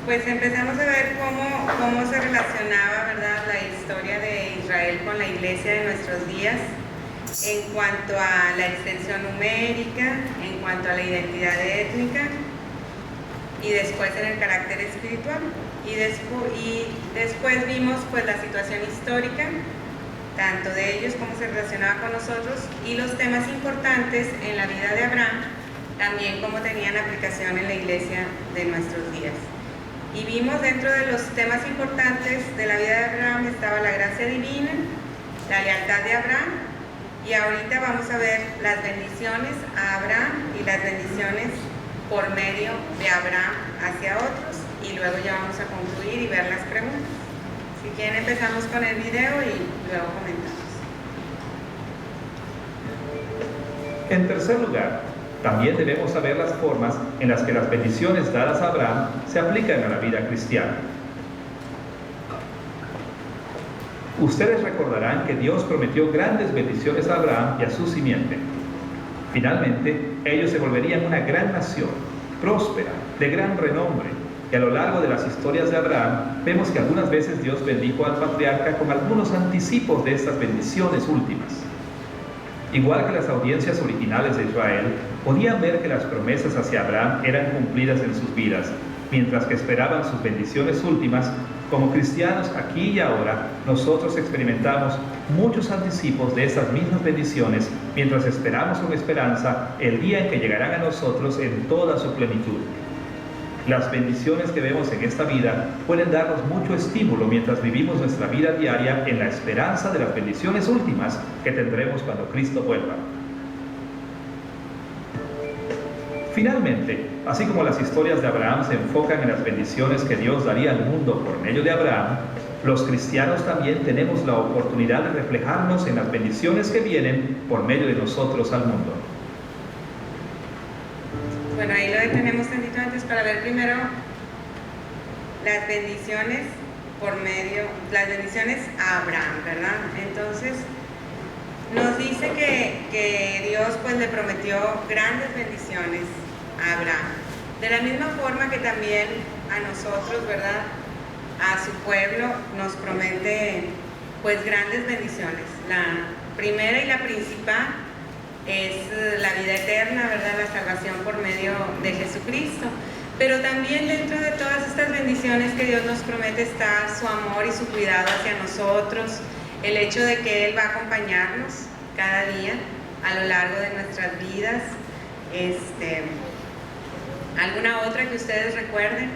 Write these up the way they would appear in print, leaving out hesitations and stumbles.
Pues empezamos a ver cómo se relacionaba, ¿verdad?, la historia de Israel con la iglesia de nuestros días en cuanto a la extensión numérica, en cuanto a la identidad étnica y después en el carácter espiritual. Y después vimos pues la situación histórica, tanto de ellos como se relacionaba con nosotros, y los temas importantes en la vida de Abraham, también cómo tenían aplicación en la iglesia de nuestros días. Y vimos dentro de los temas importantes de la vida de Abraham estaba la gracia divina, la lealtad de Abraham, y ahorita vamos a ver las bendiciones a Abraham y las bendiciones por medio de Abraham hacia otros, y luego ya vamos a concluir y ver las preguntas. Si quieren empezamos con el video y luego comentamos. En tercer lugar, también debemos saber las formas en las que las bendiciones dadas a Abraham se aplican a la vida cristiana. Ustedes recordarán que Dios prometió grandes bendiciones a Abraham y a su simiente. Finalmente, ellos se volverían una gran nación, próspera, de gran renombre, y a lo largo de las historias de Abraham, vemos que algunas veces Dios bendijo al patriarca con algunos anticipos de estas bendiciones últimas. Igual que las audiencias originales de Israel, podían ver que las promesas hacia Abraham eran cumplidas en sus vidas, mientras que esperaban sus bendiciones últimas. Como cristianos aquí y ahora, nosotros experimentamos muchos anticipos de esas mismas bendiciones, mientras esperamos con esperanza el día en que llegarán a nosotros en toda su plenitud. Las bendiciones que vemos en esta vida pueden darnos mucho estímulo mientras vivimos nuestra vida diaria en la esperanza de las bendiciones últimas que tendremos cuando Cristo vuelva. Finalmente, así como las historias de Abraham se enfocan en las bendiciones que Dios daría al mundo por medio de Abraham, los cristianos también tenemos la oportunidad de reflejarnos en las bendiciones que vienen por medio de nosotros al mundo. Bueno, ahí lo detenemos tantito antes para ver primero las bendiciones las bendiciones a Abraham, ¿verdad? Entonces, nos dice que Dios pues le prometió grandes bendiciones a Abraham. De la misma forma que también a nosotros, ¿verdad?, a su pueblo nos promete pues grandes bendiciones. La primera y la principal es la vida eterna, ¿verdad?, la salvación por medio de Jesucristo. Pero también dentro de todas estas bendiciones que Dios nos promete está su amor y su cuidado hacia nosotros, el hecho de que Él va a acompañarnos cada día a lo largo de nuestras vidas. ¿Alguna otra que ustedes recuerden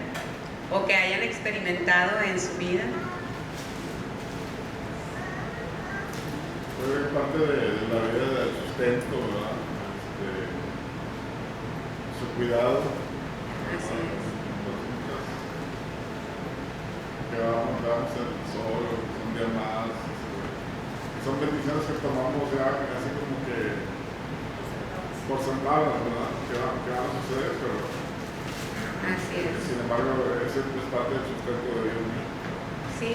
o que hayan experimentado en su vida? Fue parte de la vida del sustento, ¿verdad? Su cuidado. Así es. Que vamos a ser solo un día más. Son bendiciones que tomamos ya así como que por sentadas, ¿verdad? Que van a suceder, pero Así es. sin embargo ese es parte del sustento de Dios. Sí.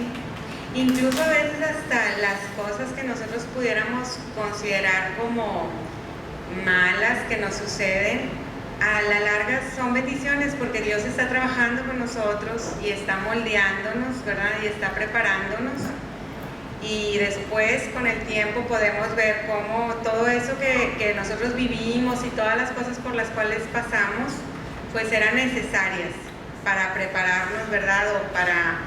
Incluso a veces hasta las cosas que nosotros pudiéramos considerar como malas que nos suceden, a la larga son bendiciones porque Dios está trabajando con nosotros y está moldeándonos, ¿verdad? Y está preparándonos. Y después con el tiempo podemos ver cómo todo eso que nosotros vivimos y todas las cosas por las cuales pasamos, pues eran necesarias para prepararnos, ¿verdad? O para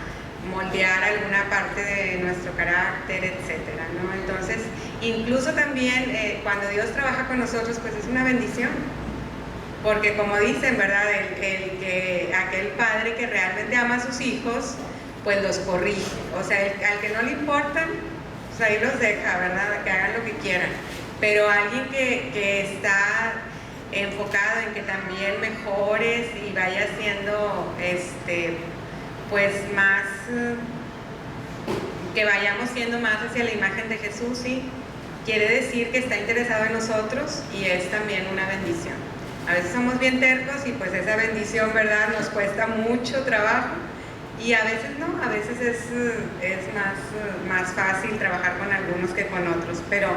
moldear alguna parte de nuestro carácter, etcétera, ¿no? Entonces, incluso también cuando Dios trabaja con nosotros, pues es una bendición. Porque como dicen, ¿verdad? Aquel padre que realmente ama a sus hijos, pues los corrige. O sea, al que no le importan, pues ahí los deja, ¿verdad? Que hagan lo que quieran. Pero alguien que está enfocado en que también mejores y vaya siendo, pues más, que vayamos siendo más hacia la imagen de Jesús, ¿sí? Quiere decir que está interesado en nosotros y es también una bendición. A veces somos bien tercos y pues esa bendición, ¿verdad?, nos cuesta mucho trabajo, y a veces no, a veces es más fácil trabajar con algunos que con otros. Pero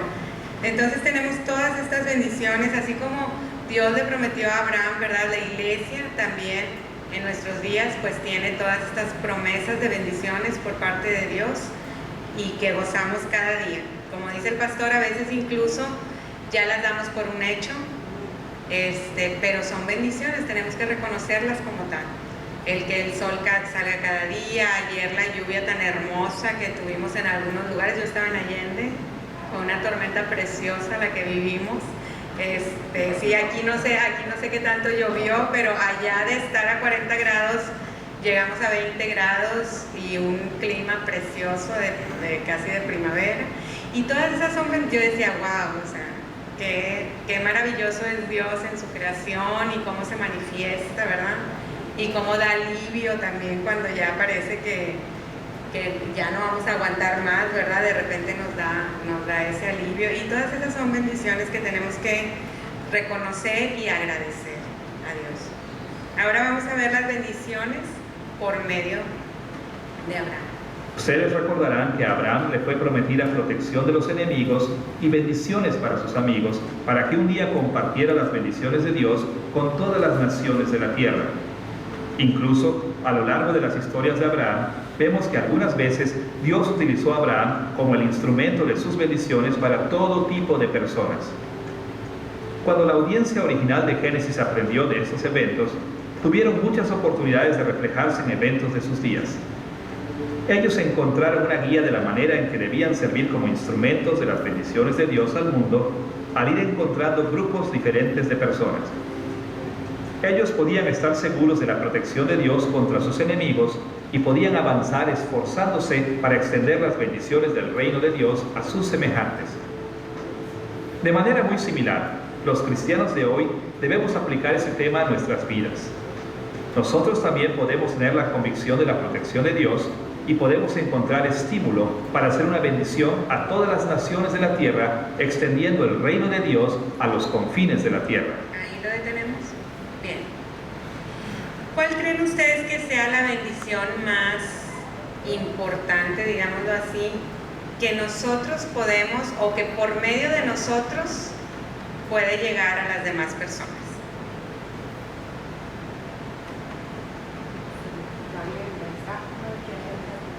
entonces tenemos todas estas bendiciones, así como Dios le prometió a Abraham, ¿verdad?, la iglesia también en nuestros días, pues tiene todas estas promesas de bendiciones por parte de Dios y que gozamos cada día. Como dice el pastor, a veces incluso ya las damos por un hecho, pero son bendiciones, tenemos que reconocerlas como tal. El que el sol salga cada día, ayer la lluvia tan hermosa que tuvimos en algunos lugares, yo estaba en Allende, fue una tormenta preciosa la que vivimos. Sí, aquí no sé qué tanto llovió, pero allá de estar a 40 grados, llegamos a 20 grados y un clima precioso casi de primavera. Y todas esas son, yo decía, wow, o sea, qué maravilloso es Dios en su creación y cómo se manifiesta, ¿verdad? Y cómo da alivio también cuando ya parece que ya no vamos a aguantar más, ¿verdad? De repente nos da ese alivio. Y todas esas son bendiciones que tenemos que reconocer y agradecer a Dios. Ahora vamos a ver las bendiciones por medio de Abraham. Ustedes recordarán que a Abraham le fue prometida protección de los enemigos y bendiciones para sus amigos, para que un día compartiera las bendiciones de Dios con todas las naciones de la tierra. Incluso, a lo largo de las historias de Abraham, vemos que algunas veces Dios utilizó a Abraham como el instrumento de sus bendiciones para todo tipo de personas. Cuando la audiencia original de Génesis aprendió de estos eventos, tuvieron muchas oportunidades de reflejarse en eventos de sus días. Ellos encontraron una guía de la manera en que debían servir como instrumentos de las bendiciones de Dios al mundo al ir encontrando grupos diferentes de personas. Ellos podían estar seguros de la protección de Dios contra sus enemigos y podían avanzar esforzándose para extender las bendiciones del reino de Dios a sus semejantes. De manera muy similar, los cristianos de hoy debemos aplicar ese tema a nuestras vidas. Nosotros también podemos tener la convicción de la protección de Dios y podemos encontrar estímulo para hacer una bendición a todas las naciones de la tierra, extendiendo el reino de Dios a los confines de la tierra. Ahí lo detenemos. Bien. ¿Cuál creen ustedes que sea la bendición más importante, digámoslo así, que nosotros podemos o que por medio de nosotros puede llegar a las demás personas?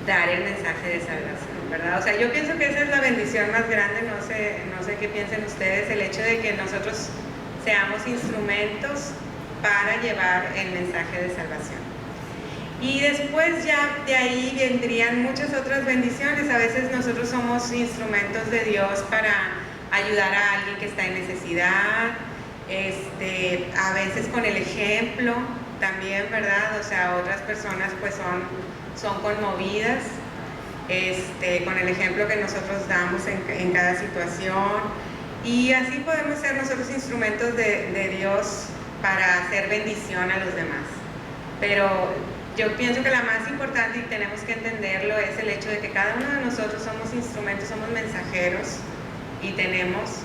Dar el mensaje de salvación, ¿verdad? O sea, yo pienso que esa es la bendición más grande, no sé qué piensen ustedes, el hecho de que nosotros seamos instrumentos para llevar el mensaje de salvación. Y después ya de ahí vendrían muchas otras bendiciones. A veces nosotros somos instrumentos de Dios para ayudar a alguien que está en necesidad, a veces con el ejemplo también, ¿verdad? O sea, otras personas pues son conmovidas con el ejemplo que nosotros damos en cada situación, y así podemos ser nosotros instrumentos de Dios para hacer bendición a los demás. Pero yo pienso que la más importante, y tenemos que entenderlo, es el hecho de que cada uno de nosotros somos instrumentos, somos mensajeros y tenemos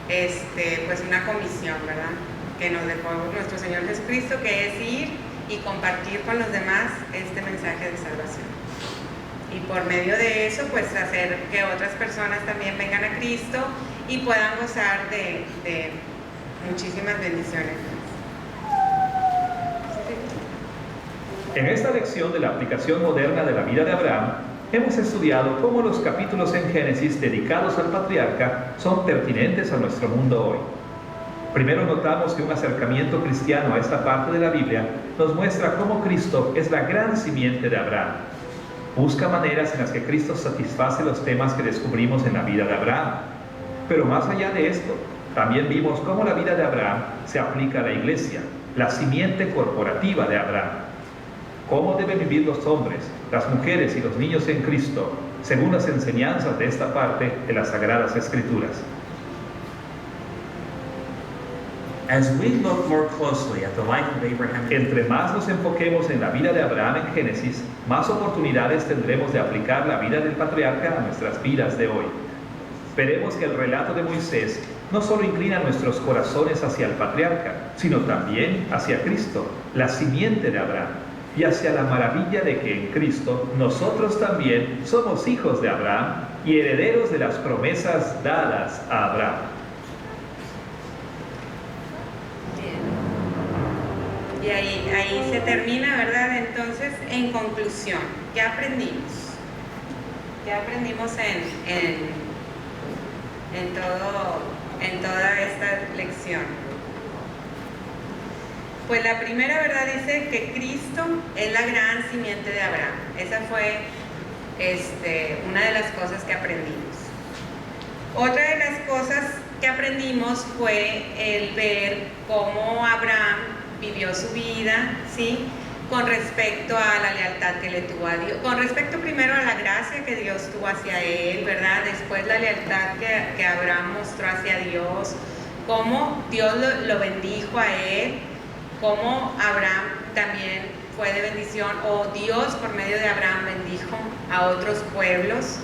pues una comisión, ¿verdad?, que nos dejó nuestro Señor Jesucristo, que es ir y compartir con los demás este mensaje de salvación. Y por medio de eso, pues hacer que otras personas también vengan a Cristo y puedan gozar de muchísimas bendiciones. En esta lección de la aplicación moderna de la vida de Abraham, hemos estudiado cómo los capítulos en Génesis dedicados al patriarca son pertinentes a nuestro mundo hoy. Primero notamos que un acercamiento cristiano a esta parte de la Biblia nos muestra cómo Cristo es la gran simiente de Abraham. Busca maneras en las que Cristo satisface los temas que descubrimos en la vida de Abraham. Pero más allá de esto, también vimos cómo la vida de Abraham se aplica a la iglesia, la simiente corporativa de Abraham. Cómo deben vivir los hombres, las mujeres y los niños en Cristo, según las enseñanzas de esta parte de las Sagradas Escrituras. As we look more closely at the life of Abraham, Entre más nos enfoquemos en la vida de Abraham en Génesis, más oportunidades tendremos de aplicar la vida del patriarca a nuestras vidas de hoy. Veremos que el relato de Moisés no solo inclina nuestros corazones hacia el patriarca, sino también hacia Cristo, la simiente de Abraham, y hacia la maravilla de que en Cristo nosotros también somos hijos de Abraham y herederos de las promesas dadas a Abraham. Y ahí se termina, ¿verdad? Entonces, en conclusión, ¿qué aprendimos? ¿Qué aprendimos en toda esta lección? Pues la primera, ¿verdad? Dice que Cristo es la gran simiente de Abraham. Esa fue una de las cosas que aprendimos. Otra de las cosas que aprendimos fue el ver cómo Abraham vivió su vida, ¿sí? Con respecto a la lealtad que le tuvo a Dios, con respecto primero a la gracia que Dios tuvo hacia él, ¿verdad? Después la lealtad que Abraham mostró hacia Dios, cómo Dios lo bendijo a él, cómo Abraham también fue de bendición, o Dios por medio de Abraham bendijo a otros pueblos.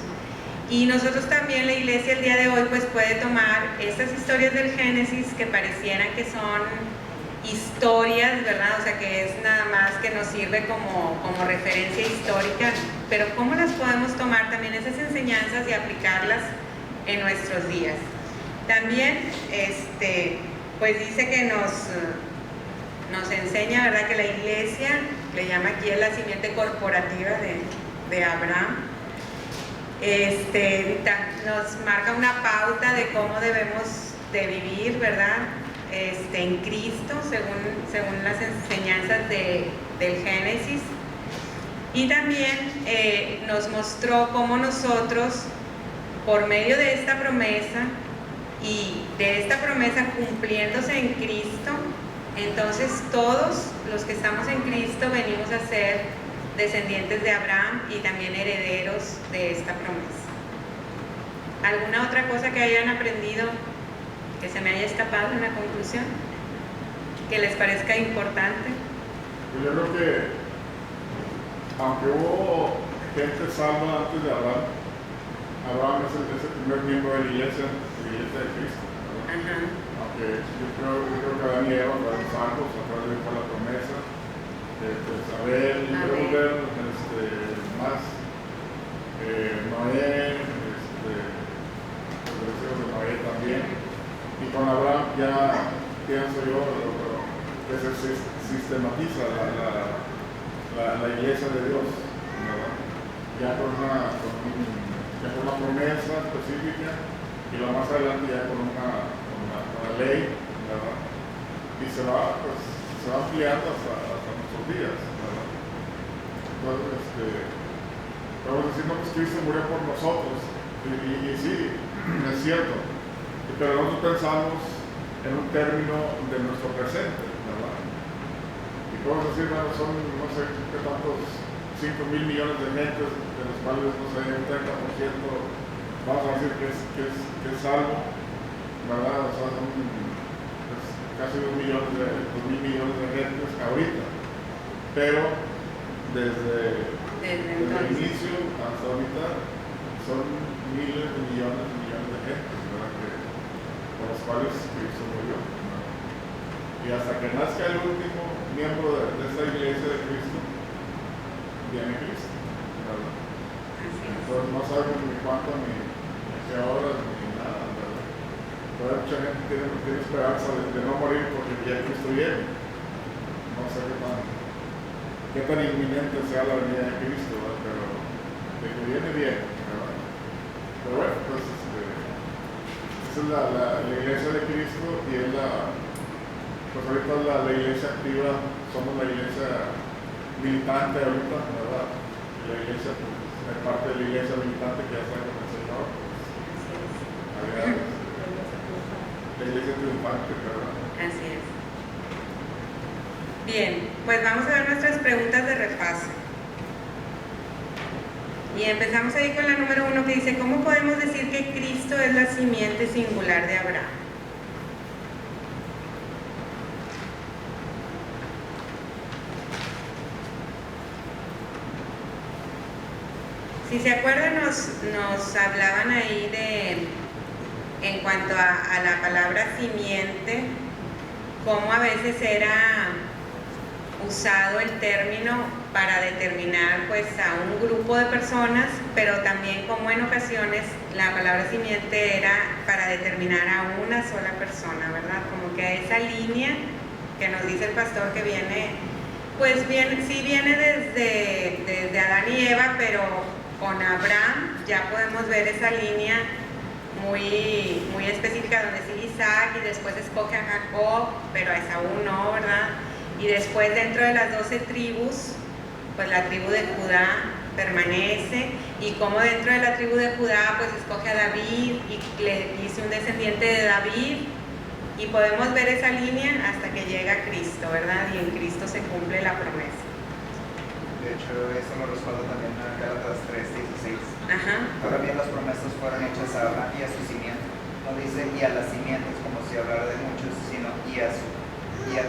Y nosotros también, la iglesia el día de hoy, pues puede tomar estas historias del Génesis que parecieran que son historias, ¿verdad? O sea, que es nada más que nos sirve como referencia histórica, pero ¿cómo las podemos tomar también esas enseñanzas y aplicarlas en nuestros días? También, pues dice que nos enseña, ¿verdad? Que la iglesia, le llama aquí la simiente corporativa de Abraham, nos marca una pauta de cómo debemos de vivir, ¿verdad? En Cristo, según las enseñanzas del Génesis. Y también nos mostró cómo nosotros, por medio de esta promesa y de esta promesa cumpliéndose en Cristo, entonces todos los que estamos en Cristo venimos a ser descendientes de Abraham y también herederos de esta promesa. ¿Alguna otra cosa que hayan aprendido que se me haya escapado en la conclusión? ¿Que les parezca importante? Pues yo creo que, aunque hubo gente salva antes de Abraham, Abraham es el primer miembro de la iglesia de Cristo, ¿verdad? Ajá. Aunque yo creo que Adán y Eva fueron salvos a través de la promesa. Pues Abel, y podemos ver más Noé, los hijos de Noé también, y con Abraham ya pienso yo que se sistematiza la iglesia de Dios, ¿verdad? Ya con una promesa específica y lo más adelante ya con una ley, ¿verdad? Y se va ampliando hasta nuestros días, ¿verdad? Entonces, podemos decir, no, pues Cristo murió por nosotros, y sí, es cierto, pero nosotros pensamos en un término de nuestro presente, ¿verdad? Y podemos decir, bueno, son no sé qué tantos, 5.000 millones de gentes, de los cuales, no sé, un 30%, vamos a decir que es salvo, ¿verdad? O sea, son casi 2.000 millones de gentes ahorita, pero desde el inicio hasta ahorita son miles de millones de gentes, ¿verdad? Por los cuales Cristo murió, ¿verdad? Y hasta que nazca el último miembro de esta iglesia de Cristo, viene Cristo, ¿verdad? Entonces no sabemos ni cuánto, ni qué horas, ni nada, ¿verdad? Todavía mucha gente tiene esperanza de no morir porque ya Cristo viene. No sé qué tan inminente sea la venida de Cristo, ¿verdad? Pero de que viene bien, ¿verdad? Pero bueno, pues esa es la iglesia de Cristo y es pues ahorita la iglesia activa, somos la iglesia militante ahorita, ¿verdad? Y la iglesia, pues, es parte de la iglesia militante que ya está con el Señor, pues, la iglesia triunfante, ¿verdad? Así es. Bien, pues vamos a ver nuestras preguntas de repaso. Y empezamos ahí con la número 1 que dice, ¿cómo podemos decir que Cristo es la simiente singular de Abraham? Si se acuerdan, nos hablaban ahí en cuanto a la palabra simiente, cómo a veces era usado el término para determinar pues a un grupo de personas, pero también como en ocasiones la palabra simiente era para determinar a una sola persona, ¿verdad? Como que esa línea que nos dice el pastor que viene, pues viene, sí viene desde Adán y Eva, pero con Abraham ya podemos ver esa línea muy, muy específica donde sigue Isaac y después escoge a Jacob, pero a Esaú no, ¿verdad? Y después dentro de las 12 tribus, pues la tribu de Judá permanece, y como dentro de la tribu de Judá pues escoge a David y le dice un descendiente de David, y podemos ver esa línea hasta que llega Cristo, ¿verdad? Y en Cristo se cumple la promesa. De hecho, eso lo recuerdo también en Gálatas 3:16. Ajá. Ahora bien, las promesas fueron hechas a Abraham y a su simiente. No dice y a las simientes, como si hablara de muchos, sino y a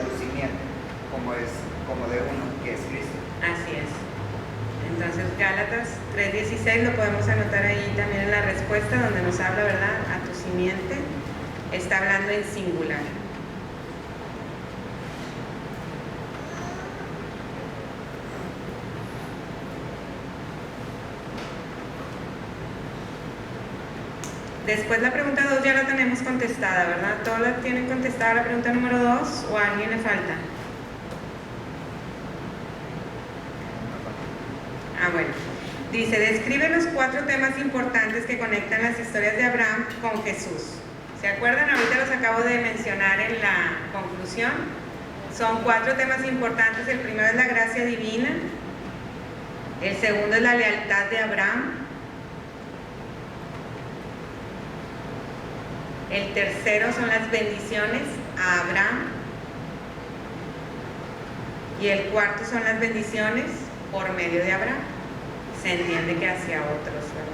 tu simiente, como de uno, que es Cristo. Así es. Entonces Gálatas 3:16 lo podemos anotar ahí también en la respuesta donde nos habla, ¿verdad? A tu simiente. Está hablando en singular. Después la pregunta 2 ya la tenemos contestada, ¿verdad? ¿Todos la tienen contestada la pregunta número 2 o a alguien le falta? Ah, bueno. Dice, describe los 4 temas importantes que conectan las historias de Abraham con Jesús. ¿Se acuerdan? Ahorita los acabo de mencionar en la conclusión. Son 4 temas importantes. El primero es la gracia divina. El segundo es la lealtad de Abraham. El tercero son las bendiciones a Abraham. Y el cuarto son las bendiciones por medio de Abraham. Se entiende que hacia otros, ¿verdad?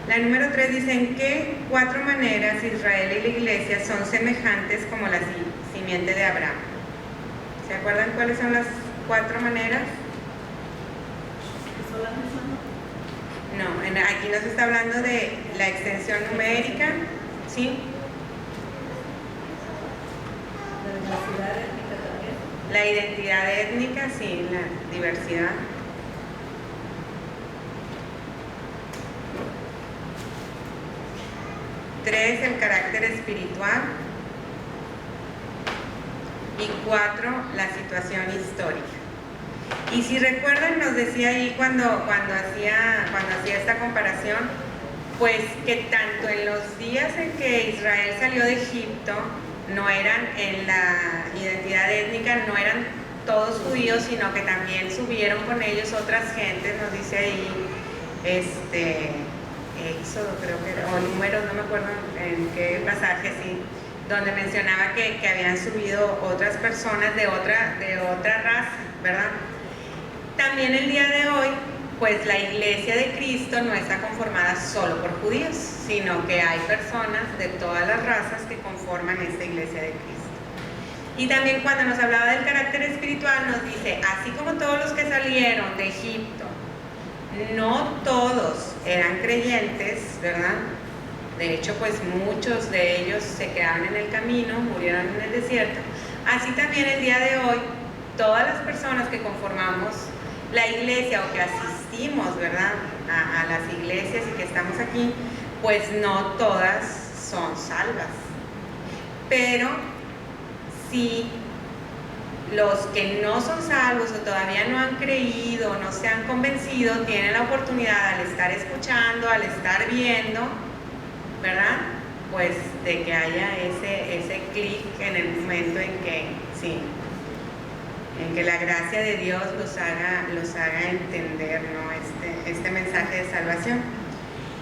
La número 3 dice, ¿en qué 4 maneras Israel y la iglesia son semejantes como la simiente de Abraham? ¿Se acuerdan cuáles son las 4 maneras? No, aquí nos está hablando de la extensión numérica, ¿sí? La identidad étnica, sí, la diversidad. 3, el carácter espiritual. Y 4, la situación histórica. Y si recuerdan, nos decía ahí cuando hacía esta comparación, pues que tanto en los días en que Israel salió de Egipto, no eran en la identidad étnica, no eran todos judíos, sino que también subieron con ellos otras gentes, nos dice ahí, Éxodo creo que era, o números, no me acuerdo en qué pasaje, sí, donde mencionaba que habían subido otras personas de otra raza, ¿verdad? También el día de hoy, pues la iglesia de Cristo no está conformada solo por judíos, sino que hay personas de todas las razas que conforman esta iglesia de Cristo. Y también cuando nos hablaba del carácter espiritual nos dice, así como todos los que salieron de Egipto, no todos eran creyentes, ¿verdad? De hecho, pues muchos de ellos se quedaron en el camino, murieron en el desierto. Así también el día de hoy, todas las personas que conformamos la iglesia o que asistimos, ¿verdad? A las iglesias y que estamos aquí, pues no todas son salvas. Pero sí, los que no son salvos o todavía no han creído, no se han convencido, tienen la oportunidad al estar escuchando, al estar viendo, ¿verdad? Pues de que haya ese clic en el momento en que, sí, en que la gracia de Dios los haga entender, ¿no? este mensaje de salvación.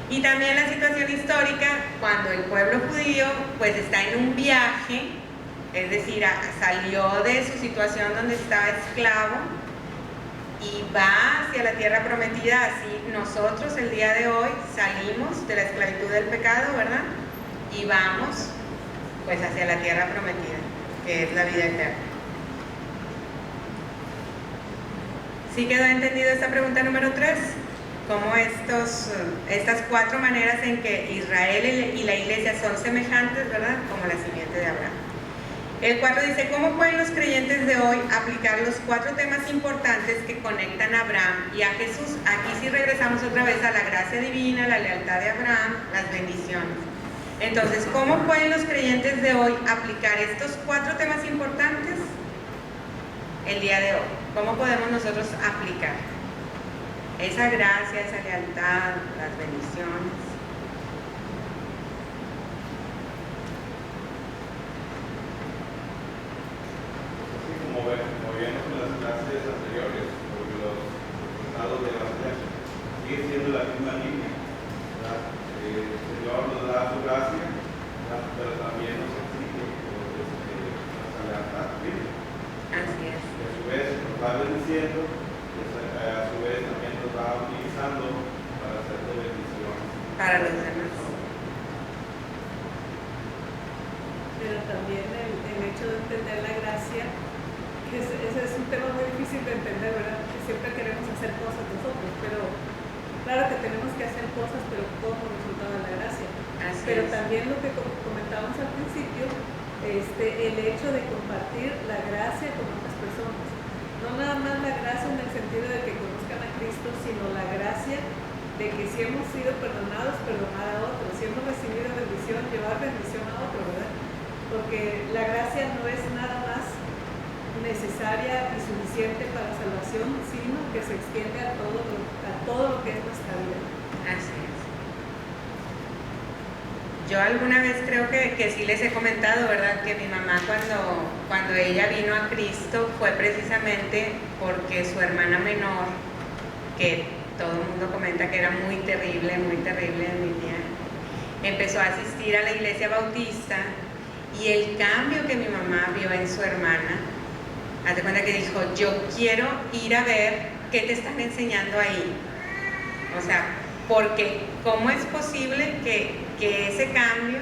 Y también la situación histórica, cuando el pueblo judío pues está en un viaje, es decir, salió de su situación donde estaba esclavo y va hacia la tierra prometida. Así nosotros el día de hoy salimos de la esclavitud del pecado, ¿verdad? Y vamos pues hacia la tierra prometida, que es la vida eterna. ¿Sí quedó entendido esta pregunta número 3? Cómo estas 4 maneras en que Israel y la iglesia son semejantes, ¿verdad? Como la simiente de Abraham. El 4 dice, ¿cómo pueden los creyentes de hoy aplicar los 4 temas importantes que conectan a Abraham y a Jesús? Aquí sí regresamos otra vez a la gracia divina, la lealtad de Abraham, las bendiciones. Entonces, ¿cómo pueden los creyentes de hoy aplicar estos 4 temas importantes el día de hoy? ¿Cómo podemos nosotros aplicar esa gracia, esa lealtad, las bendiciones? Como vemos en las clases anteriores, porque los resultados de la iglesia sigue siendo la misma línea, ¿verdad? El Señor nos da su gracia, ¿verdad? Pero también nos exige nuestra lealtad. Así es. Y a su vez nos va bendiciendo, y a su vez también nos va utilizando para hacer de bendición Para los demás. Pero también el hecho de entender la gracia, que ese es un tema muy difícil de entender, ¿verdad? Que siempre queremos hacer cosas nosotros, pero claro que tenemos que hacer cosas, pero como resultado de la gracia. Así Pero es. también lo que comentábamos al principio, el hecho de compartir la gracia con otras personas. No nada más la gracia en el sentido de que conozcan a Cristo, sino la gracia de que si hemos sido perdonados, perdonar a otros. Si hemos recibido bendición, llevar bendición a otro, ¿verdad? Porque la gracia no es nada más necesaria y suficiente para salvación, sino que se extiende a todo lo que es nuestra vida. Así es. Yo alguna vez creo que sí les he comentado, ¿verdad? Que mi mamá cuando ella vino a Cristo fue precisamente porque su hermana menor, que todo el mundo comenta que era muy terrible en mi tía, empezó a asistir a la iglesia bautista y el cambio que mi mamá vio en su hermana, haz de cuenta que dijo, yo quiero ir a ver qué te están enseñando ahí. O sea, porque ¿cómo es posible que ese cambio?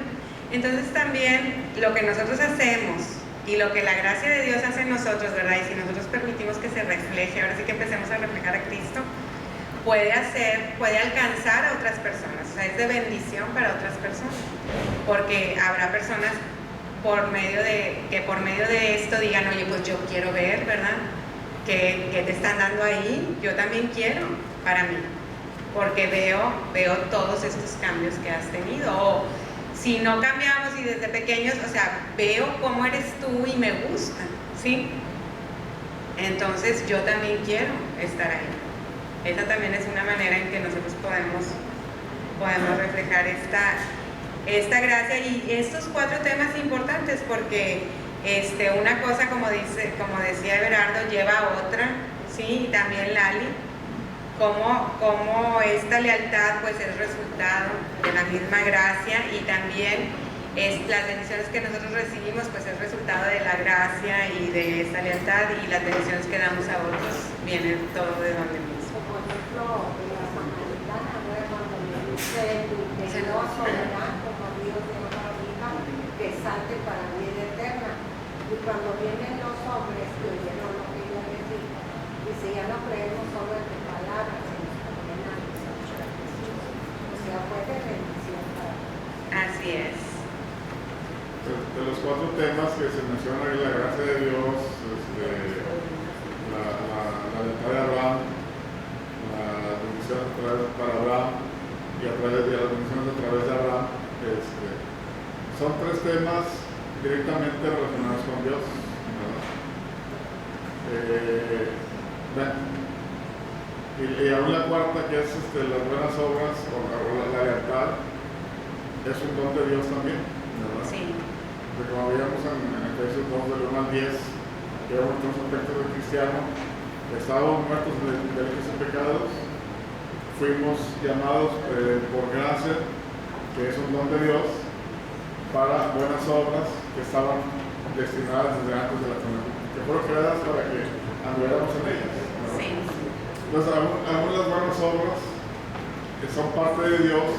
Entonces también lo que nosotros hacemos y lo que la gracia de Dios hace en nosotros, ¿verdad? Y si nosotros permitimos que se refleje, ahora sí que empecemos a reflejar a Cristo, puede alcanzar a otras personas, o sea, es de bendición para otras personas, porque habrá personas por medio de esto digan, oye, pues yo quiero ver, ¿verdad? ¿Qué te están dando ahí? Yo también quiero para mí, porque veo todos estos cambios que has tenido, o si no cambiamos y desde pequeños, o sea, veo cómo eres tú y me gusta, ¿sí? Entonces yo también quiero estar ahí. Esa también es una manera en que nosotros podemos reflejar esta gracia y estos 4 temas importantes, porque una cosa, como decía Everardo, lleva a otra, ¿sí? Y también Lali, como esta lealtad pues es resultado de la misma gracia, y también las bendiciones que nosotros recibimos pues es resultado de la gracia y de esta lealtad, y las bendiciones que damos a otros vienen todo de donde mismo. Por ejemplo, la samaritana, cuando le dice que no soberán como Dios de una hija que salte para vida eterna. Y cuando vienen los hombres que oyeron lo que ella les dijo, dice, ya no creemos solo en tus palabras, sino también a nosotros. O sea, fue de bendición para todos. Así es. De los 4 temas que se mencionan en la gracia de Dios, la lealtad de Abraham, la bendición para Abraham y a través de las bendiciones a través de Abraham, son 3 temas directamente relacionados con Dios, ¿verdad? Y aún la cuarta, que es las buenas obras o la lealtad, es un don de Dios también, ¿verdad? Sí. Porque como veíamos en Efesios 2, del 1 al 10, que era nuestros aspectos del cristiano, estábamos muertos de delitos y pecados, fuimos llamados por gracia, que es un don de Dios, para buenas obras que estaban destinadas desde antes de la creación, que fueron creadas para que anduviéramos en ellas, ¿verdad? Sí. Entonces, aún las buenas obras que son parte de Dios,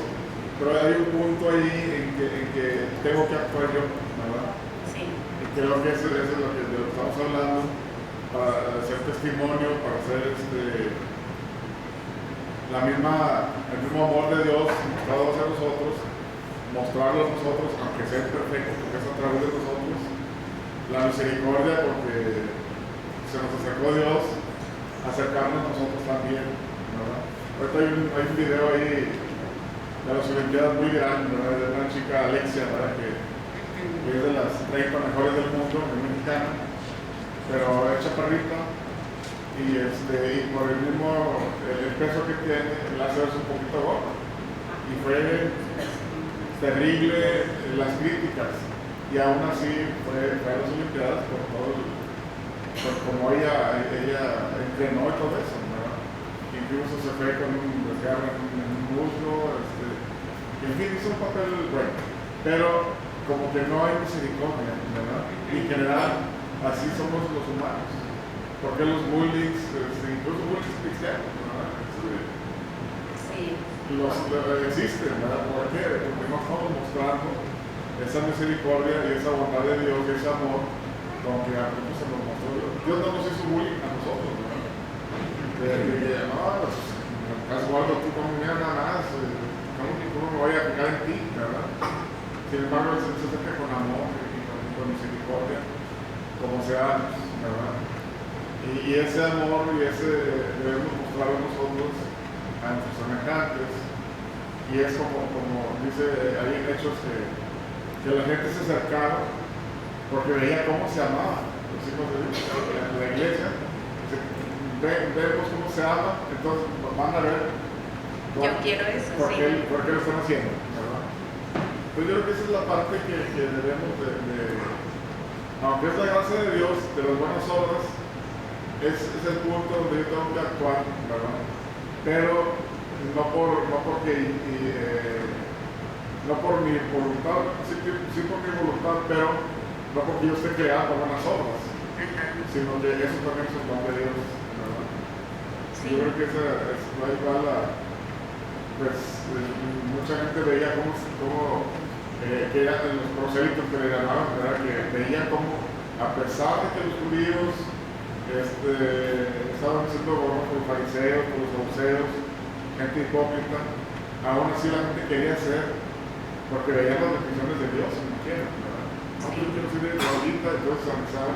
pero hay un punto ahí en que tengo que actuar yo, ¿verdad? Sí. Y creo que eso es lo que estamos hablando, para hacer testimonio, para hacer el mismo amor de Dios mostrado hacia nosotros, mostrarlo a nosotros, aunque sea imperfecto, porque es a través de nosotros, la misericordia, porque se nos acercó Dios, acercarnos a nosotros también, ¿verdad? Ahorita hay un video ahí de las Olimpiadas muy grande, ¿verdad? De una chica, Alexia, ¿verdad? Que es de las 30 mejores del mundo, es mexicana, pero es chaparrita, y por el peso que tiene, la hace verse un poquito gorda. Y fue terrible las críticas, y aún así fue a las Olimpiadas por como ella entrenó y todo eso, ¿verdad? Incluso se fue con un desgarro en un muslo, en fin, hizo un papel bueno, pero como que no hay misericordia, ¿verdad? Y en general, así somos los humanos. Porque los bullies, incluso bullies cristianos, ¿verdad? Existen, ¿verdad? ¿Por qué? Porque no estamos mostrando esa misericordia y esa bondad de Dios y ese amor con que a nosotros se nos mostró Dios. Dios no nos hizo bullying a nosotros, ¿verdad? Caso algo, tú como mira nada más, ¿cómo me voy a fijar en ti, ¿verdad? Sin embargo, Él se acerca con amor y con misericordia, como sea, ¿verdad? Y ese amor y ese debemos mostrarlo nosotros a nuestros semejantes. Y es como dice ahí en Hechos que la gente se acercaba porque veía cómo se amaban los hijos de Dios en la iglesia. Vemos cómo se ama, entonces van a ver yo quiero eso, por sí. qué lo están haciendo, ¿verdad? Entonces yo creo que esa es la parte que debemos aunque es la gracia de Dios, de las buenas obras, es el punto donde yo tengo que actuar, ¿verdad? Pero no por mi voluntad, sí por mi voluntad, pero no porque yo esté creado buenas obras, sino que eso también es el don de Dios, ¿verdad? Sí. Yo creo que ahí va mucha gente veía cómo que eran los prosélitos que le llamaban, ¿verdad? Que veían cómo, a pesar de que los judíos estaban siendo gobernados por los fariseos, por los saduceos, gente hipócrita, aún así la gente quería hacer, porque veían las bendiciones de Dios como quieran, ¿verdad? No, yo quiero ser de ahorita, entonces organizaban,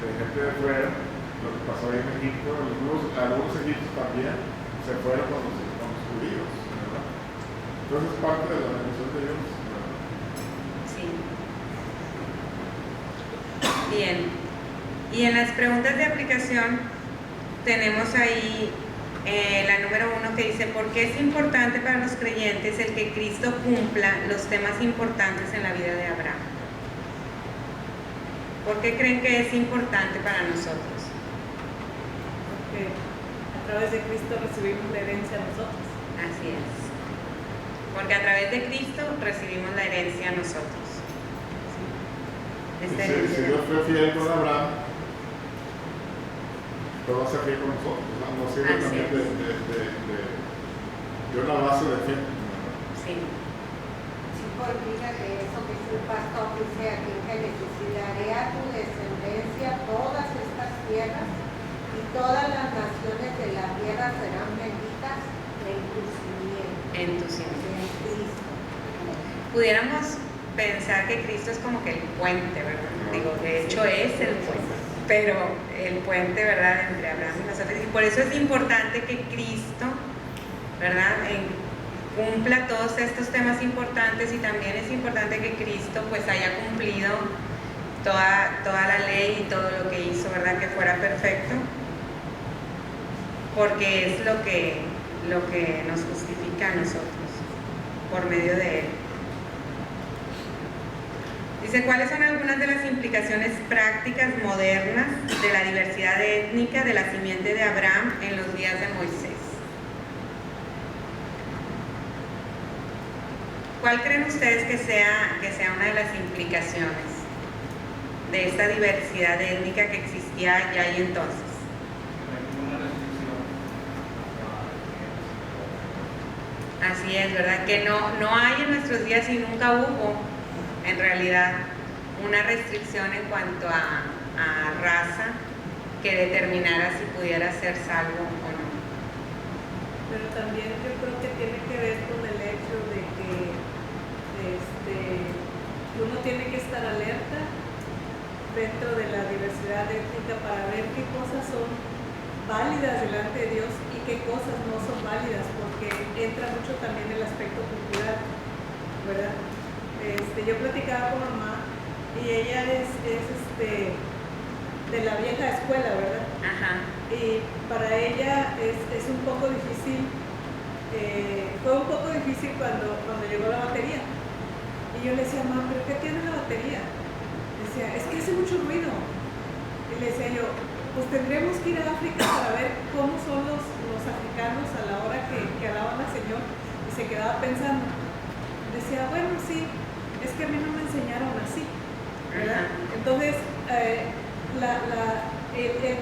gente de fuera, lo que pasó ahí en Egipto, algunos egipcios también se fueron con los judíos, ¿verdad? Entonces es parte de la bendición de Dios, ¿verdad? Sí. Bien. Y en las preguntas de aplicación tenemos ahí la número 1 que dice: ¿por qué es importante para los creyentes el que Cristo cumpla los temas importantes en la vida de Abraham? ¿Por qué creen que es importante para nosotros? Porque a través de Cristo recibimos la herencia nosotros. Así es. Porque a través de Cristo recibimos la herencia nosotros. Si Dios fue fiel con Abraham, todo va a ser fiel con nosotros. Nos sirve también de una base de fe. Sí. Sí, porque mira que eso que es el pastor dice aquí en Génesis: y daré a tu descendencia todas estas tierras, y todas las naciones de la tierra serán benditas en tu simiente. En tu simiente. En Cristo. Pudiéramos pensar que Cristo es como que el puente, ¿verdad? Digo, de hecho es el puente, pero el puente, ¿verdad?, entre Abraham y nosotros. Y por eso es importante que Cristo, ¿verdad?, cumpla todos estos temas importantes, y también es importante que Cristo pues haya cumplido toda la ley y todo lo que hizo, ¿verdad?, que fuera perfecto, porque es lo que nos justifica a nosotros por medio de Él. Dice: ¿cuáles son algunas de las implicaciones prácticas modernas de la diversidad étnica de la simiente de Abraham en los días de Moisés? ¿Cuál creen ustedes que sea una de las implicaciones de esta diversidad étnica que existía ya y entonces? Así es, ¿verdad? Que no hay en nuestros días, y nunca hubo en realidad una restricción en cuanto a raza que determinara si pudiera ser salvo o no. Pero también yo creo que tiene que ver con el hecho de que uno tiene que estar alerta dentro de la diversidad étnica para ver qué cosas son válidas delante de Dios y qué cosas no son válidas, porque entra mucho también el aspecto cultural, ¿verdad? Yo platicaba con mamá y ella es de la vieja escuela, ¿verdad? Ajá. Y para ella es un poco difícil, fue un poco difícil cuando llegó la batería. Y yo le decía, mamá, ¿pero qué tiene la batería? Decía, es que hace mucho ruido. Y le decía yo, pues tendremos que ir a África para ver cómo son los africanos a la hora que alaban al Señor. Y se quedaba pensando. Decía, bueno, sí, es que a mí no me enseñaron así, ¿verdad? Entonces, el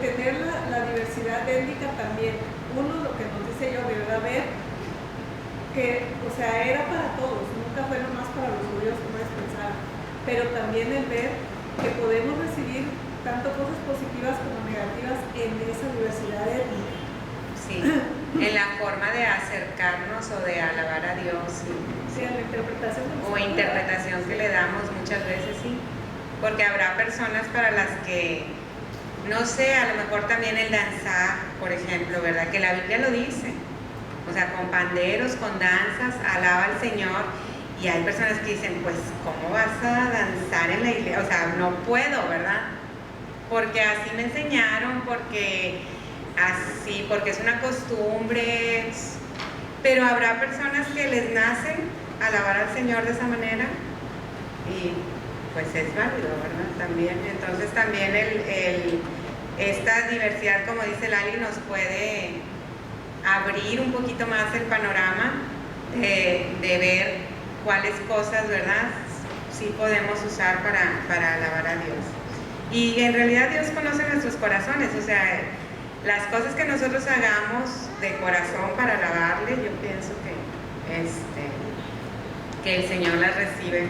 tener la diversidad étnica también, uno, lo que nos dice yo, de verdad, ver que, o sea, era para todos, nunca fue nomás para los judíos como ellos pensaban, pero también el ver que podemos recibir tanto cosas positivas como negativas en esa diversidad étnica. Sí, en la forma de acercarnos o de alabar a Dios. Sí, en la interpretación. O interpretación que le damos muchas veces, sí. Porque habrá personas para las que, no sé, a lo mejor también el danzar, por ejemplo, ¿verdad? Que la Biblia lo dice. O sea, con panderos, con danzas, alaba al Señor. Y hay personas que dicen, pues, ¿cómo vas a danzar en la iglesia? O sea, no puedo, ¿verdad? Porque así me enseñaron, porque es una costumbre. Pero habrá personas que les nacen alabar al Señor de esa manera y pues es válido, ¿verdad? También, entonces también esta diversidad, como dice Lali, nos puede abrir un poquito más el panorama de ver cuáles cosas, ¿verdad?, sí podemos usar para alabar a Dios. Y en realidad Dios conoce nuestros corazones, o sea, las cosas que nosotros hagamos de corazón para alabarle, yo pienso que el Señor las recibe.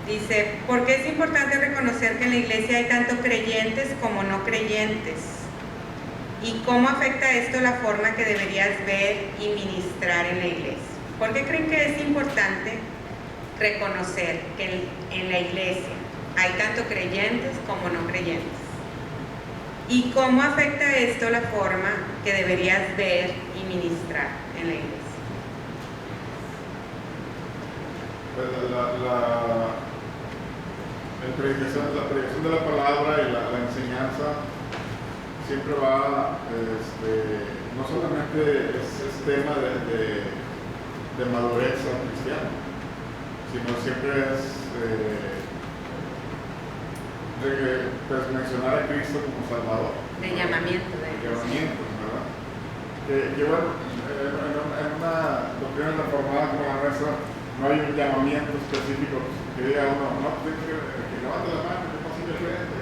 Dice, ¿por qué es importante reconocer que en la iglesia hay tanto creyentes como no creyentes? ¿Y cómo afecta esto la forma que deberías ver y ministrar en la iglesia? ¿Por qué creen que es importante reconocer que en la iglesia hay tanto creyentes como no creyentes? ¿Y cómo afecta esto la forma que deberías ver y ministrar en la iglesia? Pues la predicación de la palabra y la enseñanza siempre va, no solamente es tema de madurez cristiana, sino siempre es pues mencionar a Cristo como Salvador. De llamamiento. ¿Verdad? Que bueno, en una doctrina reformada como la nuestra, no hay un llamamiento específico que diga uno, no, que levante la mano, que pase diferente.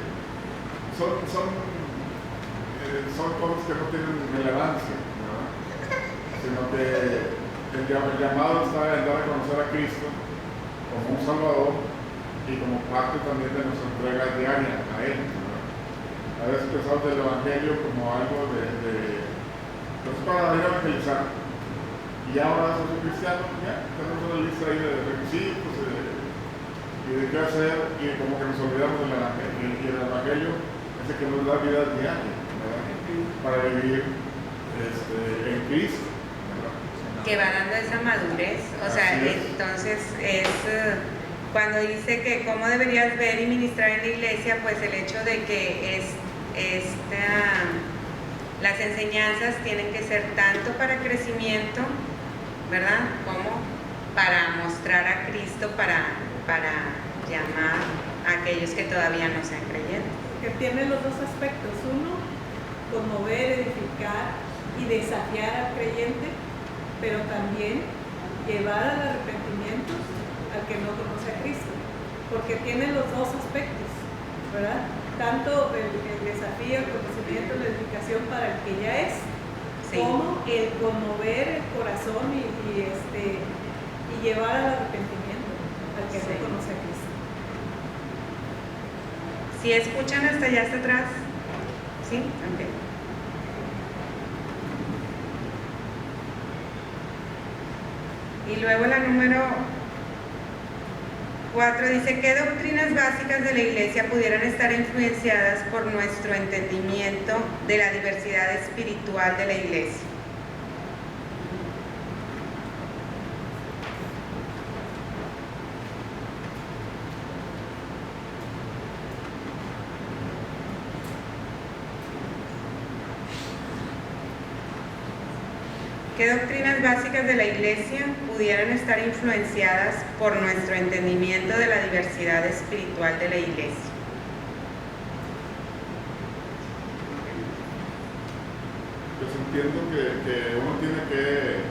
Son cosas que no tienen relevancia, ¿verdad? Sino que el llamado está en dar a conocer a Cristo como un Salvador y como parte también de nuestra entrega diaria a Él, ¿verdad? A veces pensamos del Evangelio como algo pues para ir a evangelizar. Y ahora soy cristiano, ya tenemos una lista ahí de requisitos y de qué hacer, y como que nos olvidamos del Evangelio. Y el Evangelio es el que nos da vida diaria, ¿verdad?, para vivir en Cristo, ¿verdad? Que va dando esa madurez, o sea, entonces es cuando dice que cómo deberías ver y ministrar en la iglesia, pues el hecho de que las enseñanzas tienen que ser tanto para crecimiento, ¿verdad?, como para mostrar a Cristo, para llamar a aquellos que todavía no sean creyentes. Que tiene los dos aspectos: uno, conmover, edificar y desafiar al creyente, pero también llevar al arrepentimiento al que no conoce a Cristo, porque tiene los dos aspectos, ¿verdad? Tanto el desafío, el conocimiento, la edificación para el que ya es, sí, como el conmover el corazón y llevar al arrepentimiento al que no conoce a Cristo. ¿Sí escuchan hasta allá hasta atrás? ¿Sí? Ok. Y luego la número 4 dice, ¿qué doctrinas básicas de la Iglesia pudieran estar influenciadas por nuestro entendimiento de la diversidad espiritual de la Iglesia? ¿Qué doctrinas básicas de la Iglesia pudieran estar influenciadas por nuestro entendimiento de la diversidad espiritual de la Iglesia? Pues entiendo que uno tiene que,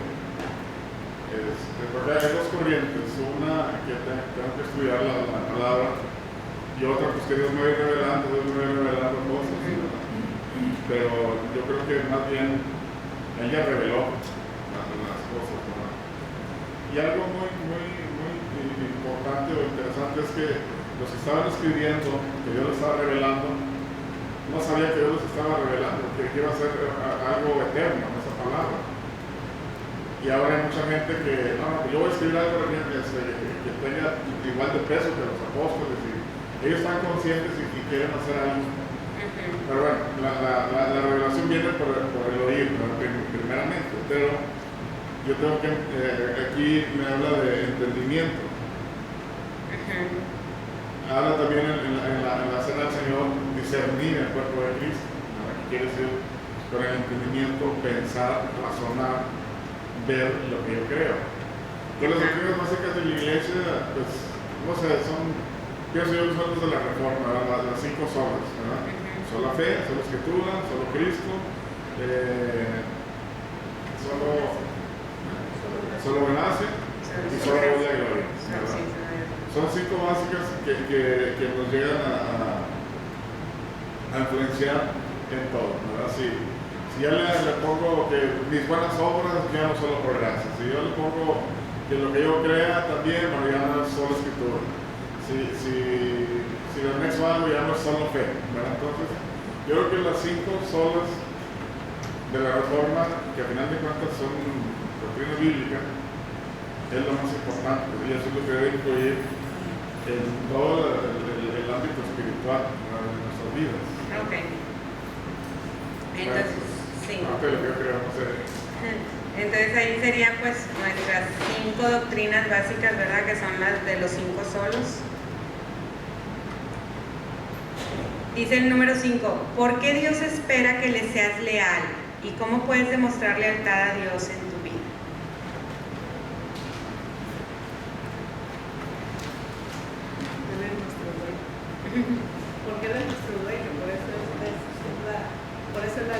porque hay dos corrientes, una que tengo que estudiar la palabra y otra pues que Dios me va revelando cosas, ¿verdad? Pero yo creo que más bien Él ya reveló las cosas, ¿verdad? Y algo muy importante o interesante es que los que estaban escribiendo, que Dios les estaba revelando, no sabía que Dios les estaba revelando, que iba a ser algo eterno en esa palabra. Y ahora hay mucha gente que, no, yo voy a escribir algo que tenga igual de peso que los apóstoles, y ellos están conscientes y quieren hacer algo. Pero bueno, la revelación viene por el oír, primeramente, pero yo tengo que, aquí me habla de entendimiento. Habla también en la cena del Señor, discernir el cuerpo de Cristo, ¿no? Que quiere decir con el entendimiento, pensar, razonar, ver lo que yo creo. Entonces las doctrinas básicas de la Iglesia, pues, no sé, pienso yo que son los de la Reforma, ¿verdad? Las 5 solas, ¿verdad? Solo la fe, solo Escritura, solo Cristo, solo gracia y solo gloria y gloria, ¿verdad? Son 5 básicas que nos llegan a influenciar en todo, ¿verdad? Si ya le pongo que mis buenas obras ya no solo por gracia, si yo le pongo que lo que yo crea también, bueno, ya no es solo Escritura. Si lo anexo algo ya no es solo fe, ¿verdad? Entonces, yo creo que las 5 solas de la Reforma, que al final de cuentas son doctrina bíblica, es lo más importante, y eso es lo que debe influir en todo el ámbito espiritual de nuestras vidas. Ok. Entonces, sí. Parte de lo que yo creo, no sé. Entonces ahí serían pues nuestras 5 doctrinas básicas, ¿verdad? Que son las de los 5 solos. Dice el número 5, ¿por qué Dios espera que le seas leal? ¿Y cómo puedes demostrar lealtad a Dios en tu vida? Él es nuestro dueño. Porque Él es nuestro dueño, por eso es la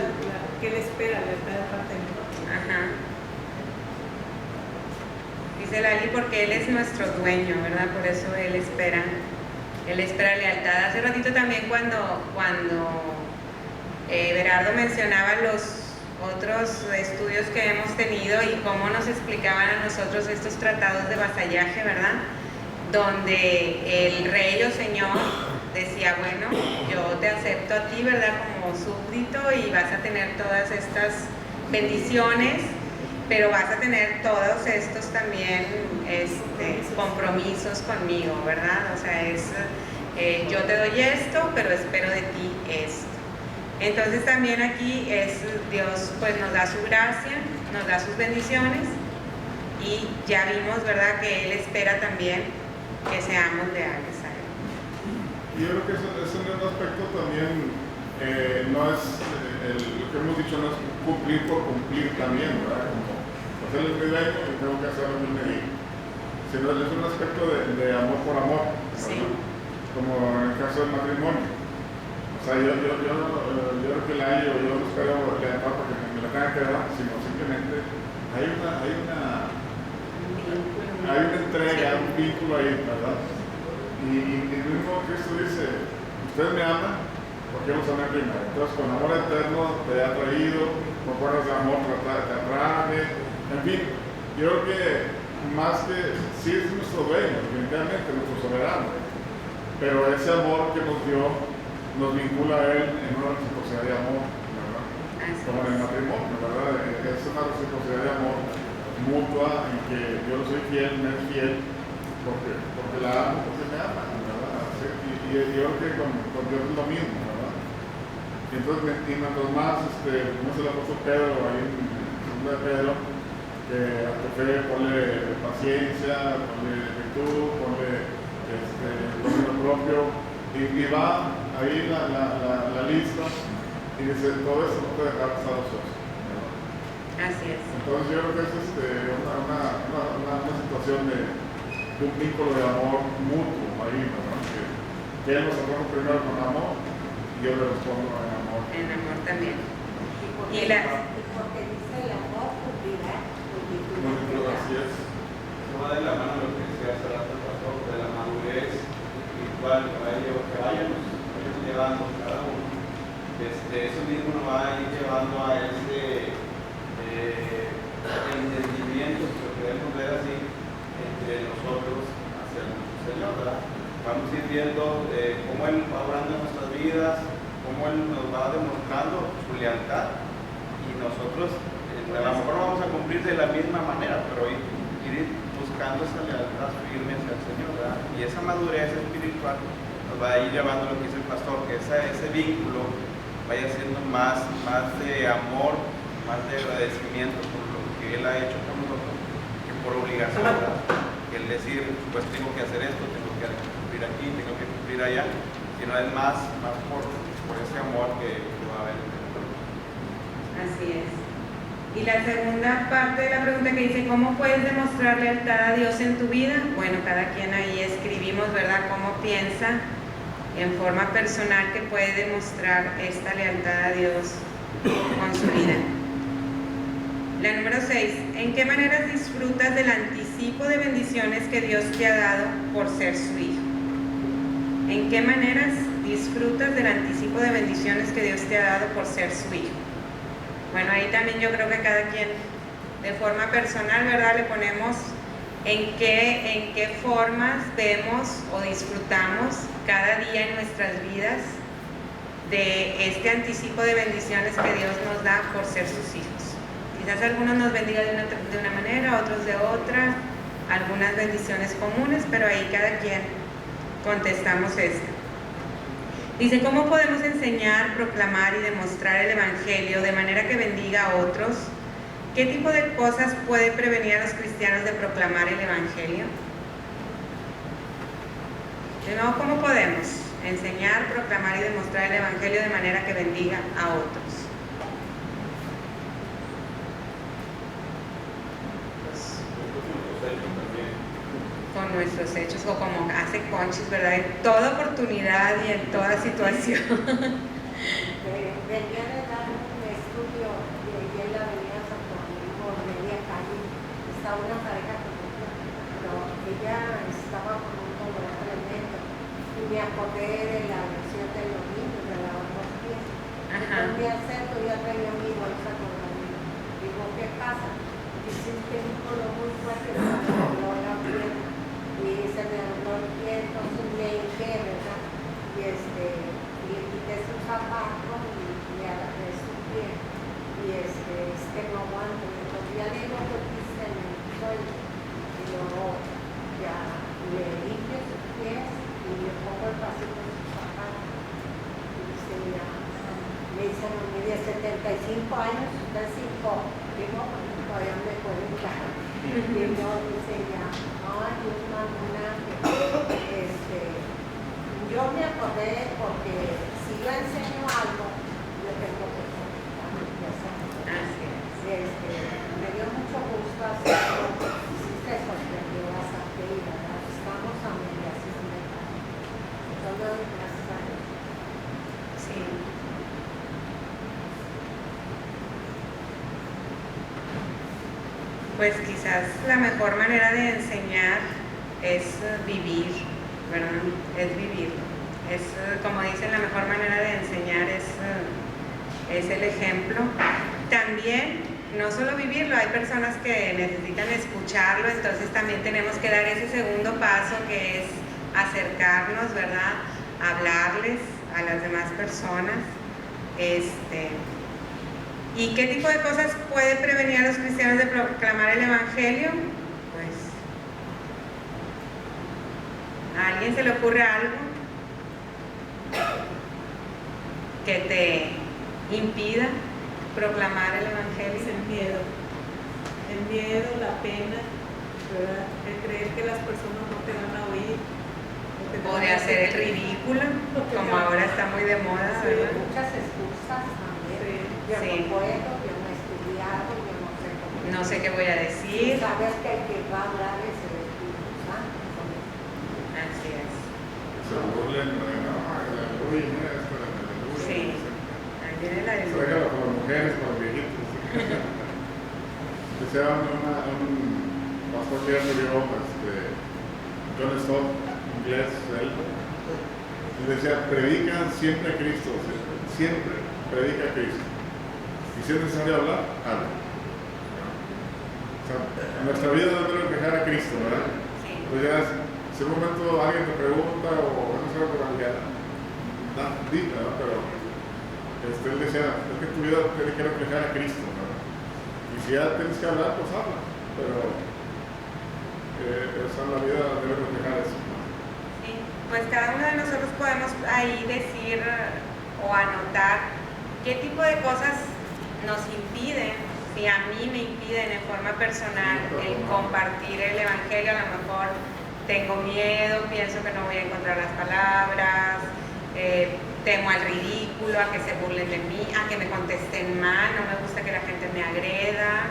que Él espera lealtad de parte de nosotros. Ajá. Dice Lali, porque Él es nuestro dueño, ¿verdad? Por eso Él espera lealtad. Hace ratito también cuando Berardo mencionaba los otros estudios que hemos tenido y cómo nos explicaban a nosotros estos tratados de vasallaje, ¿verdad? Donde el rey o señor decía, bueno, yo te acepto a ti, ¿verdad? Como súbdito y vas a tener todas estas bendiciones, pero vas a tener todos estos también compromisos conmigo, ¿verdad? O sea, yo te doy esto, pero espero de ti esto. Entonces también aquí Dios pues nos da su gracia, nos da sus bendiciones y ya vimos, ¿verdad? Que Él espera también que seamos leales a Él. Yo creo que eso es un aspecto también, no es, lo que hemos dicho no es cumplir por cumplir también, ¿verdad? Como hacer el privilegio y tengo que hacerlo en mi medida, sino es un aspecto de amor por amor, ¿verdad? Sí. Como en el caso del matrimonio. O sea, yo creo que la yo no espero lealtad porque me la tenga que dar, sino simplemente hay una entrega, un vínculo ahí, ¿verdad? Y el mismo Cristo dice, usted me ama porque yo los amé primero. Entonces con amor eterno te ha traído, con cuerdas de amor te atrae, en fin, yo creo que más que, sí es nuestro dueño, definitivamente, nuestro soberano, pero ese amor que nos dio nos vincula a Él en una reciprocidad de amor, ¿verdad? Como en el matrimonio, ¿verdad? Es una reciprocidad de amor mutua en que yo le soy fiel, me es fiel, porque la amo, porque me ama, ¿verdad? Y yo creo que con Dios es lo mismo, ¿verdad? Y entonces, mientras más, como se le puso Pedro ahí en segunda de Pedro, que a tu fe ponle paciencia, ponle virtud, ponle dominio propio, y va ahí la lista, y dice, todo eso no te dejará pasar los ojos. Así es. Entonces yo creo que es una situación de un vínculo de amor mutuo ahí, ¿verdad? Que él nos responde primero con amor y yo le respondo en amor. En amor también. Y porque dice el amor cumplirá. Así es. Eso va de la mano de lo que decía hace rato el pastor, de la madurez espiritual que vayamos llevando cada uno. Eso mismo nos va a ir llevando a ese entendimiento, que lo podemos ver así, entre nosotros hacia nuestro Señor, ¿verdad? Vamos a ir viendo cómo Él va obrando en nuestras vidas, cómo Él nos va demostrando su lealtad, y nosotros a lo mejor no vamos a cumplir de la misma manera, pero ir buscando esa lealtad firme hacia el Señor, ¿verdad? Y esa madurez espiritual nos va a ir llevando lo que dice el pastor, que ese vínculo vaya siendo más de amor, más de agradecimiento por lo que Él ha hecho por nosotros, que por obligación, ¿verdad? Que el decir, pues tengo que hacer esto, tengo que cumplir aquí, tengo que cumplir allá, sino es más por ese amor que va a haber entre nosotros. Así es. Y la segunda parte de la pregunta que dice, ¿cómo puedes demostrar lealtad a Dios en tu vida? Bueno, cada quien ahí escribimos, ¿verdad?, cómo piensa en forma personal que puede demostrar esta lealtad a Dios con su vida. La número 6, ¿en qué maneras disfrutas del anticipo de bendiciones que Dios te ha dado por ser su hijo? ¿En qué maneras disfrutas del anticipo de bendiciones que Dios te ha dado por ser su hijo? Bueno, ahí también yo creo que cada quien de forma personal, ¿verdad?, le ponemos en qué formas vemos o disfrutamos cada día en nuestras vidas de este anticipo de bendiciones que Dios nos da por ser sus hijos. Quizás algunos nos bendiga de una manera, otros de otra, algunas bendiciones comunes, pero ahí cada quien contestamos esto. Dice, ¿cómo podemos enseñar, proclamar y demostrar el Evangelio de manera que bendiga a otros? ¿Qué tipo de cosas puede prevenir a los cristianos de proclamar el Evangelio? De nuevo, ¿cómo podemos enseñar, proclamar y demostrar el Evangelio de manera que bendiga a otros? Con nuestros hechos, o como hace Conchis, ¿verdad? En toda oportunidad y en toda situación. Venía de dar un estudio de allí en la avenida Santo Domingo, media calle. Estaba una pareja pero ella estaba con un dolor tremendo. Y me acordé de la versión de los niños, de lavar los pies. Entonces me acerco, ya traía mi bolsa con la niña. Digo, ¿qué pasa? Dice que un dolor muy fuerte, me dobló la piel. Y se me dobló el pie, entonces me hinqué, ¿verdad? Y le quité su zapato y le agarré su pie. Y no aguanto. Entonces ya le digo que pise en el suelo. Y luego ya le limpio sus pies y le pongo el pasito de su zapato. Y dice, ya, me dice a mí de 75 años, usted 5. Digo, todavía me puede entrar. Y luego dice ya, ay, Dios mamá, yo me acordé porque si yo enseño algo, yo tengo que contar. Me dio mucho gusto hacerlo. Sí se sorprendió bastante y verdad, estamos a medias y sin dejar. Todo gracias a Dios. Sí. Pues quizás la mejor manera de enseñar es vivir, ¿verdad? Es vivirlo. Es, como dicen, la mejor manera de enseñar es el ejemplo. También, no solo vivirlo, hay personas que necesitan escucharlo, entonces también tenemos que dar ese segundo paso que es acercarnos, ¿verdad? Hablarles a las demás personas. ¿Y qué tipo de cosas puede prevenir a los cristianos de proclamar el Evangelio? Pues, ¿a alguien se le ocurre algo que te impida proclamar el Es Evangelio? el miedo, la pena, ¿verdad? El creer que las personas no te van a oír. Que te O van de a hacer el ridículo, como ahora está muy de moda, Sí. ¿verdad? Muchas excusas también. Yo Sí. no puedo, yo no he estudiado, yo no sé cómo. No sé qué voy a decir. Sabes que el que va a hablar es el Espíritu Santo. Así es. Se burlen, uy, mira esto, Sí. Ahí viene la se deja con las mujeres, con los viejitos. Decía un pastor que ya murió, John Stott, inglés, él, y decía, predica siempre a Cristo, siempre predica a Cristo. Y si es necesario hablar, habla. O sea, en nuestra vida no tenemos que dejar a Cristo, ¿verdad? Sí. Pues ya, si en un momento alguien te pregunta o no sé por realidad, diga, ¿no? Pero él decía, es que tu vida tiene que reflejar a Cristo, ¿verdad? Y si ya tienes que hablar, pues habla. Pero la vida debe reflejar eso, ¿no? Sí, pues cada uno de nosotros podemos ahí decir o anotar qué tipo de cosas nos impiden, si a mí me impiden en forma personal el compartir el Evangelio. A lo mejor tengo miedo, pienso que no voy a encontrar las palabras, temo al ridículo, a que se burlen de mí, a que me contesten mal, no me gusta que la gente me agreda,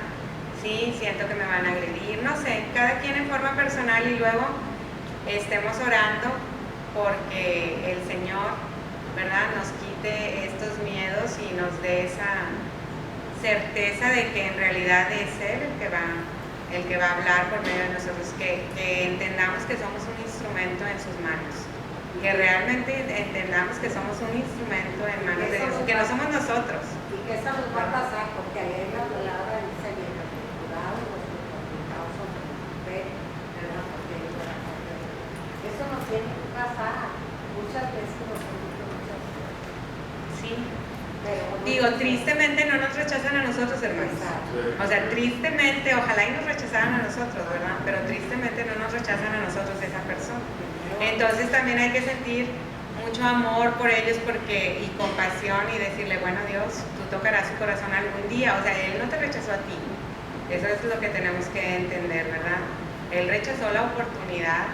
¿sí? Siento que me van a agredir, no sé, cada quien en forma personal, y luego estemos orando porque el Señor, ¿verdad?, nos quite estos miedos y nos dé esa certeza de que en realidad es Él el que va a hablar por medio de nosotros, que entendamos que somos un instrumento en sus manos, que realmente entendamos que somos un instrumento en manos de Dios, que no somos nosotros. Y que eso nos va a pasar, porque ahí en la palabra dice bienaventurado nuestros pecados son fe, ¿verdad? Porque ellos van a comer. Eso nos tiene que pasar. Muchas veces nos han dicho muchas cosas. Sí. Pero no Digo, nos- tristemente no nos rechazan a nosotros, hermanos. Exacto. O sea, tristemente, ojalá y nos rechazaran a nosotros, ¿verdad? Pero tristemente no nos rechazan a nosotros esa persona. Entonces también hay que sentir mucho amor por ellos y compasión, y decirle, bueno, Dios, tú tocarás su corazón algún día. O sea, Él no te rechazó a ti. Eso es lo que tenemos que entender, ¿verdad? Él rechazó la oportunidad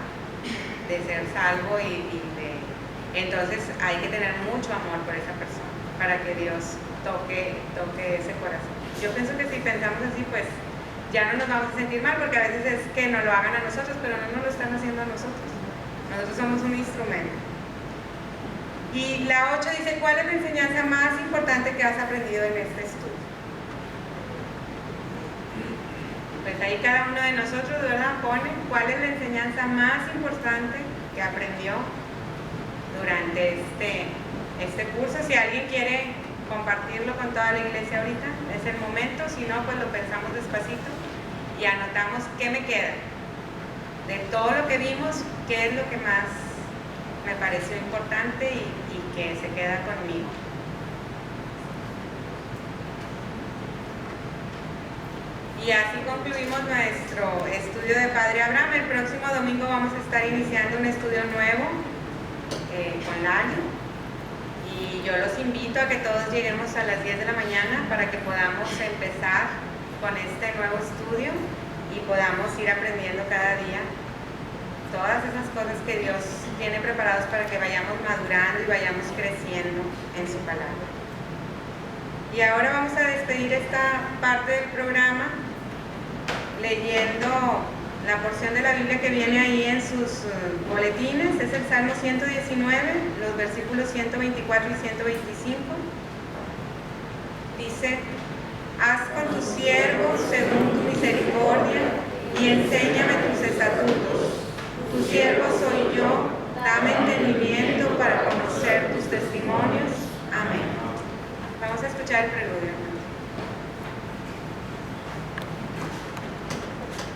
de ser salvo entonces hay que tener mucho amor por esa persona para que Dios toque ese corazón. Yo pienso que si pensamos así, pues ya no nos vamos a sentir mal, porque a veces es que nos lo hagan a nosotros, pero no nos lo están haciendo a nosotros. Nosotros somos un instrumento. Y la 8 dice, ¿cuál es la enseñanza más importante que has aprendido en este estudio? Pues ahí cada uno de nosotros, ¿verdad?, pone cuál es la enseñanza más importante que aprendió durante este curso. Si alguien quiere compartirlo con toda la iglesia ahorita, es el momento. Si no, pues lo pensamos despacito y anotamos qué me queda. De todo lo que vimos, qué es lo que más me pareció importante y que se queda conmigo. Y así concluimos nuestro estudio de Padre Abraham. El próximo domingo vamos a estar iniciando un estudio nuevo con Lali. Y yo los invito a que todos lleguemos a las 10 de la mañana para que podamos empezar con este nuevo estudio y podamos ir aprendiendo cada día todas esas cosas que Dios tiene preparados para que vayamos madurando y vayamos creciendo en su palabra. Y ahora vamos a despedir esta parte del programa leyendo la porción de la Biblia que viene ahí en sus boletines. Es el Salmo 119, los versículos 124 y 125. Dice: haz con tus siervos según tu misericordia y enséñame tus estatutos. Tu siervo soy yo, dame entendimiento para conocer tus testimonios. Amén. Vamos a escuchar el preludio.